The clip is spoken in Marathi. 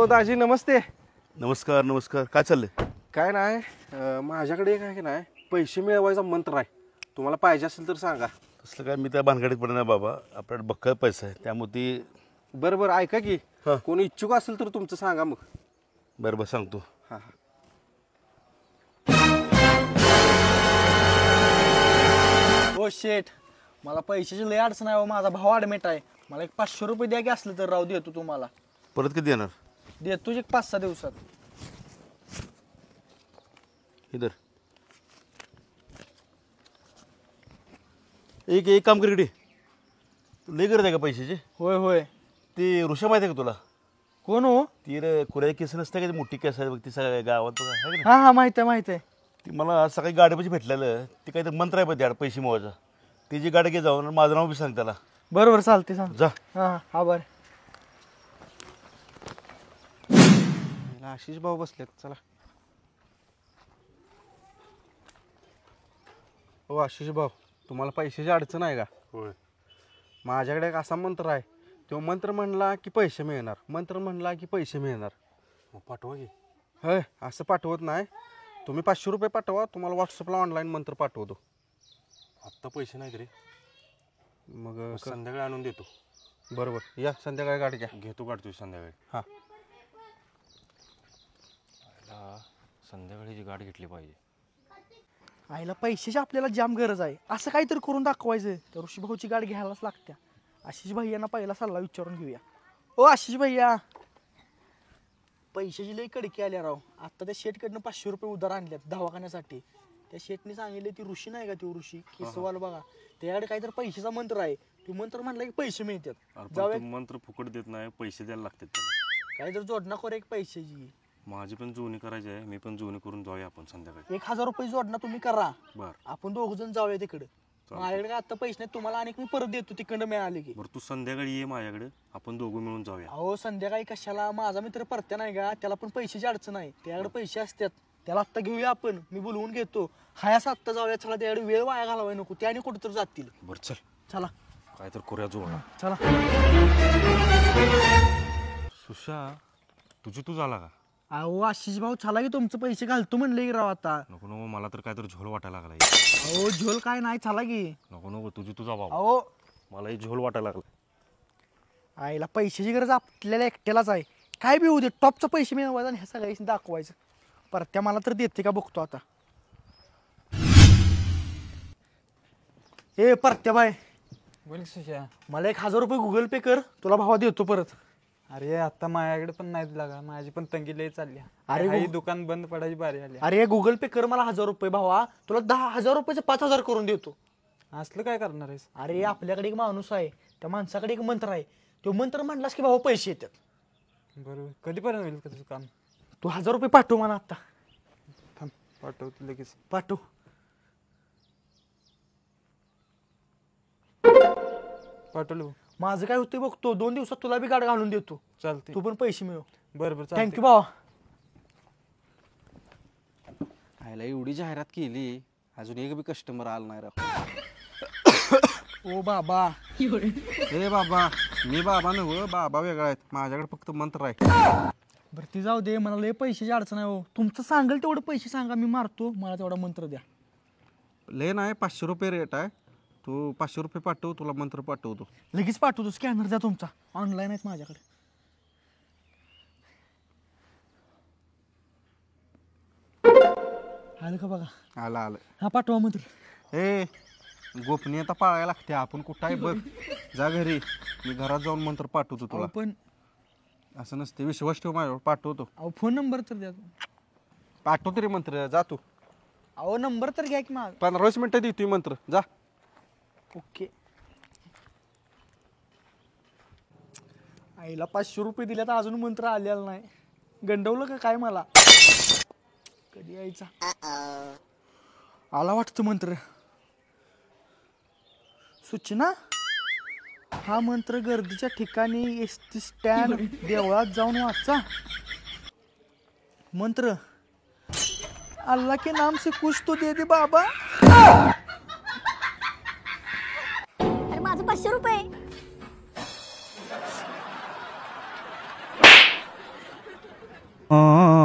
दाजी नमस्ते. नमस्कार नमस्कार. काय चाललंय? काय नाही माझ्याकडे एक आहे की नाही पैसे मिळवायचा मंत्र आहे. तुम्हाला पाहिजे असेल तर सांगा. तसलं काय मी त्या भानगडीत पडणार बाबा. आपल्याकडे बक्कळ पैसा आहे त्यामुळे ती. बरं बरं ऐका की कोणी इच्छुक असेल तर तुमचं सांगा मग. बरं बरं सांगतो. हां हो शेठ, मला पैशाची लय अडचण आहे. माझा भाव ॲडमिट आहे. मला एक 500 रुपये द्या की असलं तर राव देतो तुम्हाला. परत किती येणार? देतो एक 5-6 दिवसात. इधर एक काम कर इकडे. लई गरज आहे का पैशाची? होय होय. ती ऋषा माहिती आहे का तुला? कोण हो? ती रे कुऱ्या केस नसते का ती मोठी केस आहे बघ ती सगळ्या गावात बघा आहे का नाही? हां हां माहिती आहे माहिती आहे. ती मला सकाळी गाडीपाशी भेटलेलं. ती काहीतरी मंत्र आहे पण पैसे मोवायचा. ती जी गाडी घे जाऊन माझं नाव बी सांग त्याला. बरोबर चालते सांग. जा. हां हां बरं. आशिष भाऊ बसलेत चला. हो आशिष भाऊ, तुम्हाला पैशाची अडचण आहे का? होय. माझ्याकडे एक असा मंत्र आहे. तो मंत्र म्हणला की पैसे मिळणार, मंत्र म्हणला की पैसे मिळणार. मग पाठवा की. होय असं पाठवत नाही. तुम्ही 500 रुपये पाठवा. तुम्हाला व्हॉट्सअपला ऑनलाईन मंत्र पाठवतो. आत्ता पैसे नाहीत रे. मग संध्याकाळी आणून देतो. बरोबर या संध्याकाळी गाडी घ्या. घेतो काढतो संध्याकाळी. हां संध्याकाळीची गाडी घेतली पाहिजे. आईला पैशाची आपल्याला जाम गरज आहे. असं काहीतरी करून दाखवायचं. तर ऋषीभाऊची गाडी घ्यायलाच लागत्या. आशिष भैयांना पहिला सल्ला विचारून घेऊया. ओ आशिष भैया, पैशाची लई कडकी आल्या राव. आता त्या शेटकडनं 500 रुपये उधार आणल्यात दवाखान्यासाठी. त्या शेटने सांगितले ती ऋषी नाही का, ती ऋषी केसवाल बघा, त्याकडे काहीतरी पैशाचा मंत्र आहे. तो मंत्र म्हणला की पैसे मिळतात. जाऊया. मंत्र फुकट देत नाही, पैसे द्यायला लागतात त्याला. काहीतरी जोडणा कर एक पैशाची. माझी पण जुळणी करायची आहे. मी पण जुळणी करून जाऊया आपण संध्याकाळी. 1000 रुपये जोडणा तुम्ही करा. बर आपण 2 जण जाऊया तिकडे. माझ्याकडे काय आता पैसे नाही. तुम्हाला आणि मी परत देतो तिकडं मिळाले की. बरं तू संध्याकाळी ये माझ्याकडे. आपण दोघं मिळून जाऊया. अहो संध्याकाळी कशाला? माझा मित्र परत्या नाही का, त्याला पण पैशाची अडचण आहे. त्याकडे पैसे असतात. त्याला आत्ता घेऊया आपण. मी बोलवून घेतो. हायास आत्ता जाऊया. चला त्याकडे वेळ वाया घालवाय नको. ते आणि कुठं तर जातील. बरं चल. चला काय तर करूया जोडा. चला. सुशा तुझी तू झाला का? अहो आशिष भाऊ चला की तुमचं पैसे घालतो म्हणले की राव आता. नको नको मला तर काय तर झोल वाटायला लागलाय. अहो झोल काय नाही, चला की. नको नको तुझी तुझा बाबा. अहो मलाही झोल वाटायला लागला. आईला पैशाची गरज आपल्याला एकट्यालाच आहे. काय बी होऊ दे, टॉपचं पैसे मिळवायचं आणि ह्या सगळ्याशी दाखवायचं. परत्या मला तर देते का बघतो आता. ए परत्या बाय, बोल सुशा. मला 1000 रुपये गुगल पे कर. तुला भावा देतो परत. अरे आता माझ्याकडे पण नाही लागा. माझी पण तंगी लय चालली. अरे अरे दुकान बंद पडायची बारी आली. अरे गुगल पे कर मला 1000 रुपये भावा. तुला 10,000 रुपयाचे 5000 करून देतो. असलं काय करणार आहेस? अरे आपल्याकडे एक माणूस आहे. त्या माणसाकडे एक मंत्र आहे. तो मंत्र म्हणलास की भावा पैसे येतात. बरोबर. कधीपर्यंत होईल का तुझं काम? तू 1000 रुपये पाठव मला आता. थांब पाठवतो लगेच. पाठव. पाठवलं. माझं काय होतं बघतो. 2 दिवसात तुला बी गाड घालून देतो. चालते. तू पण पैसे मिळव. बरोबर. थँक्यू भावा. आयला एवढी जाहिरात केली, अजून एक बी कस्टमर आला नाही राव. ओ बाबा. ए बाबा, मी बाबा नव्ह, बाबा वेगळा आहेत. माझ्याकडे फक्त मंत्र आहे. बरं ती जाऊ दे. मला लय पैशाची अडचण आहे हो. तुमचं सांगाल तेवढं पैसे सांगा, मी मारतो. मला तेवढा मंत्र द्या. लय नाही, 500 रुपये रेट आहे. तू 500 रुपये पाठव, तुला मंत्र पाठवतो. लगेच पाठवतो. स्कॅनर द्या तुमचा. ऑनलाईन आहेत माझ्याकडे. आलं का बघा. आलं आलं. हा पाठवा मंत्र. ए गोपनीयता पाळायला लागते. आपण कुठं आहे बघ. जा घरी. मी घरात जाऊन मंत्र पाठवतो तुला. पण असं नसते. विश्वास ठेव माझ्यावर. पाठवतो. अहो फोन नंबर तर द्या. पाठवतो रे मंत्र. जा तू. अहो नंबर तर घ्या की माझा. 15-20 मिनिटं देतोय मंत्र. जा. ओके. आईला 500 रुपये दिल्या तर अजून मंत्र आलेला नाही. गंडवलं का काय मला? कधी यायचा? आला वाटतं मंत्र. सूचना. हा मंत्र गर्दीच्या ठिकाणी एसटी स्टँड देवळात जाऊन वाचा. मंत्र. अल्लाह के नाम से कुछ तो दे दे बाबा. अरे माझं 500 रुपये. हा